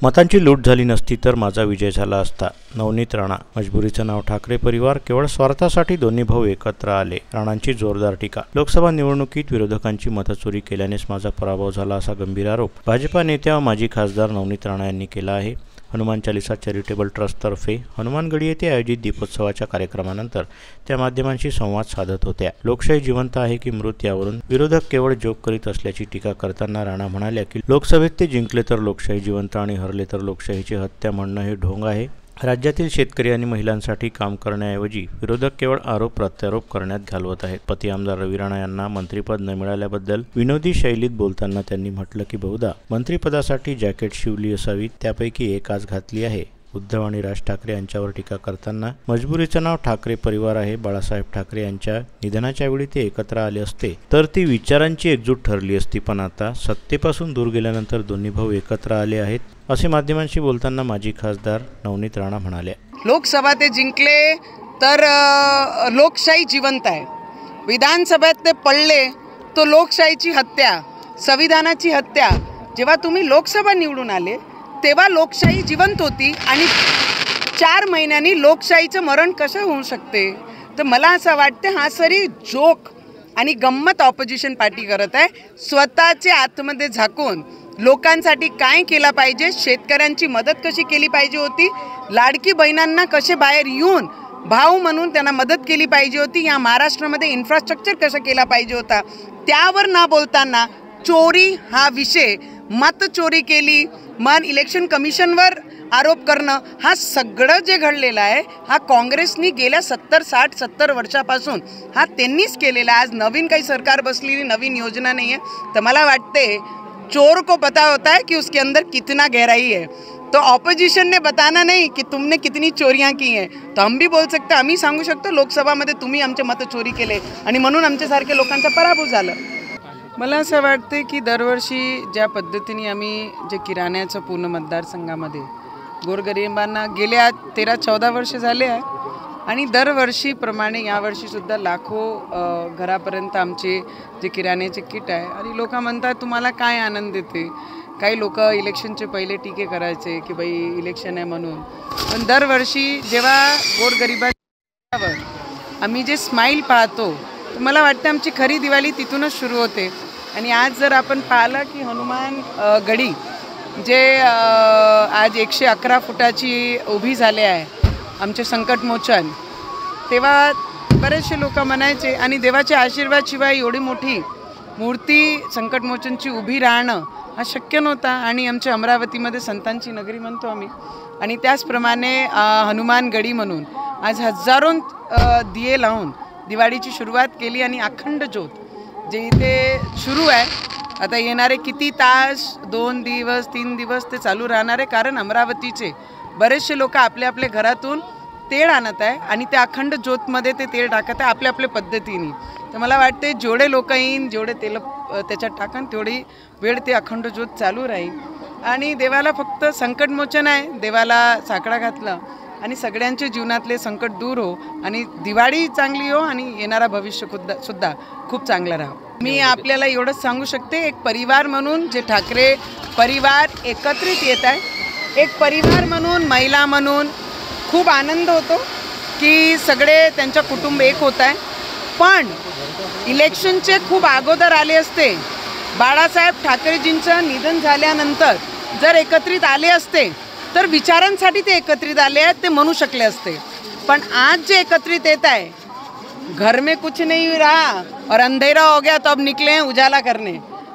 मतांची लूट झाली नसती तर माझा विजय झाला असता. नवनीत राणा. मजबुरीचं नाव ठाकरे परिवार. केवळ स्वार्थासाठी दोन्ही भाऊ एकत्र आले. राणांची जोरदार टीका. लोकसभा निवडणुकीत विरोधकांची मतचोरी केल्यानेच माझा पराभव झाला असा गंभीर आरोप भाजपा नेत्या व माजी खासदार नवनीत राणा यांनी केला आहे. हनुमान चालीसा चॅरिटेबल ट्रस्टतर्फे हनुमानगडी येथे आयोजित दीपोत्सवाच्या कार्यक्रमानंतर त्या माध्यमांशी संवाद साधत होत्या. लोकशाही जिवंत आहे की मृत यावरून विरोधक केवळ जोक करीत असल्याची टीका करताना राणा म्हणाल्या की लोकसभेत ते जिंकले तर लोकशाही जिवंत आणि हरले तर लोकशाहीची हत्या म्हणणं हे ढोंग आहे. राज्यातील शेतकरी आणि महिलांसाठी काम करण्याऐवजी विरोधक केवळ आरोप प्रत्यारोप करण्यात घालवत आहेत. पती आमदार रवी राणा यांना मंत्रिपद न मिळाल्याबद्दल विनोदी शैलीत बोलताना त्यांनी म्हटलं की बहुधा मंत्रिपदासाठी जॅकेट शिवली असावी, त्यापैकी एक आज घातली आहे. उद्धव आणि राज ठाकरे यांच्यावर टीका करताना मजबुरीचं नाव ठाकरे परिवार आहे. बाळासाहेब ठाकरे यांच्या निधनाच्या वेळी ते एकत्र आले असते तर ती विचारांची एकजूट ठरली असती, पण आता सत्तेपासून दूर गेल्यानंतर दोन्ही भाऊ एकत्र आले आहेत, असे माध्यमांशी बोलताना माजी खासदार नवनीत राणा म्हणाल्या. लोकसभा ते जिंकले तर लोकशाही जिवंत आहे. विधानसभेत ते पडले तो लोकशाहीची हत्या, संविधानाची हत्या. जेव्हा तुम्ही लोकसभा निवडून आले तेव्हा लोकशाही जिवंत होती आणि 4 महिन्यांनी लोकशाहीचं मरण कसं होऊ शकते. तर मला असं वाटतं हा सरी जोक आणि गंमत ऑपोजिशन पार्टी करत आहे. स्वतःचे आतमध्ये झाकून लोकांसाठी काय केलं पाहिजे, शेतकऱ्यांची मदत कशी केली पाहिजे होती, लाडकी बहिणांना कसे बाहेर येऊन भाऊ म्हणून त्यांना मदत केली पाहिजे होती, या महाराष्ट्रामध्ये इन्फ्रास्ट्रक्चर कसं केला पाहिजे होता, त्यावर न बोलताना चोरी हा विषय, मत चोरी केली, मन इलेक्शन कमिशनवर आरोप करणं, हा सगळं जे घडलेलं आहे हा काँग्रेसनी गेल्या 70 वर्षापासून हा त्यांनीच केलेला. आज नवीन काही सरकार बसलेली नवीन योजना नहीं है. तो मला वाटते चोर को पता होता है कि उसके अंदर कितना गहराई है. तो ऑपोजिशन ने बताना नहीं कि तुमने कितनी चोरियां की हैं. तो हम भी बोल सकते, आम्ही सांगू शकतो लोकसभामध्ये तुम्ही आमचे मत चोरी केले आणि म्हणून आमच्यासारखे लोकांचा पराभव झाला. मला असं वाटते की दरवर्षी ज्या पद्धतीने आम्ही जे किराण्याचं पूर्ण मतदारसंघामध्ये गोरगरिबांना गेल्या 13-14 वर्ष झाले आहे आणि दरवर्षीप्रमाणे यावर्षीसुद्धा लाखो घरापर्यंत आमचे जे किराण्याचे किट आहे आणि लोक म्हणतात तुम्हाला काय आनंद देते. काही लोक इलेक्शनचे पहिले टीके करायचे की बाई इलेक्शन आहे म्हणून, पण दरवर्षी जेव्हा गोरगरिबांवर आम्ही जे स्माईल पाहतो तर मला वाटतं आमची खरी दिवाळी तिथूनच सुरू होते. आणि आज जर आपण पाहिलं की हनुमान गडी जे आज 111 फुटाची उभी झाले आहे आमचे संकटमोचन, तेव्हा बरेचसे लोक म्हणायचे आणि देवाच्या आशीर्वादशिवाय एवढी मोठी मूर्ती संकटमोचनची उभी राहणं हा शक्य नव्हता. आणि आमच्या अमरावतीमध्ये संतांची नगरी म्हणतो आम्ही आणि त्याचप्रमाणे हनुमान गडी म्हणून आज हजारो दिये लावून दिवाळीची सुरुवात केली आणि अखंड ज्योत जे इथे सुरू आहे आता येणारे किती तास, 2 दिवस 3 दिवस ते चालू राहणार आहे. कारण अमरावतीचे बरेचसे लोक आपल्या आपल्या घरातून तेल आणत आहे आणि त्या अखंड ज्योतमध्ये ते तेल टाकत आहे आपल्या आपल्या पद्धतीने. तर मला वाटते जेवढे लोक येईन जेवढे तेल त्याच्यात टाकन तेवढी वेळ ते अखंड ज्योत चालू राहील. आणि देवाला फक्त संकटमोचन आहे, देवाला साकडा घातलं आणि सगळ्यांच्या जीवनातले संकट दूर हो आणि दिवाळी चांगली हो आणि येणारा भविष्य सुद्धा खूप चांगला राहो. मी आपल्याला एवढंच सांगू शकते, एक परिवार म्हणून जे ठाकरे परिवार एकत्रित येत आहे, एक परिवार म्हणून महिला म्हणून खूप आनंद होतो की सगळे त्यांच्या कुटुंब एक होत आहे. पण इलेक्शनचे खूप अगोदर आले असते, बाळासाहेब ठाकरेजींचं निधन झाल्यानंतर जर एकत्रित आले असते तर विचारांसाठी ते एकत्रित आले आहेत ते म्हणू शकले असते. पण आज जे एकत्रित येत आहे, घर में कुछ नहीं रहा और अंधेरा हो गया तो अब निकले हैं उजाला करने.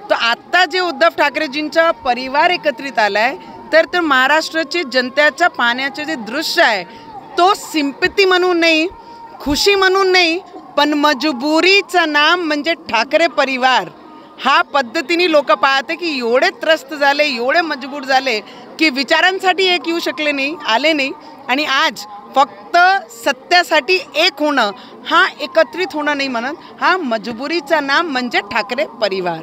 तो आत्ता जे उद्धव ठाकरेजींचा परिवार एकत्रित आला आहे तर महाराष्ट्राची जनतेच्या पाहण्याचे जे दृश्य आहे तो सिंपती म्हणून नाही, खुशी म्हणून नाही, पण मजबुरीचं नाम म्हणजे ठाकरे परिवार हा पद्धतीने लोक पाहते की एवढे त्रस्त झाले, एवढे मजबूर झाले की विचारांसाठी एक येऊ शकले नाही, आले नाही. आणि आज फक्त सत्यासाठी एक होणं, हा एकत्रित होणं नाही म्हणत, हा मजबुरीचं नाम म्हणजे ठाकरे परिवार.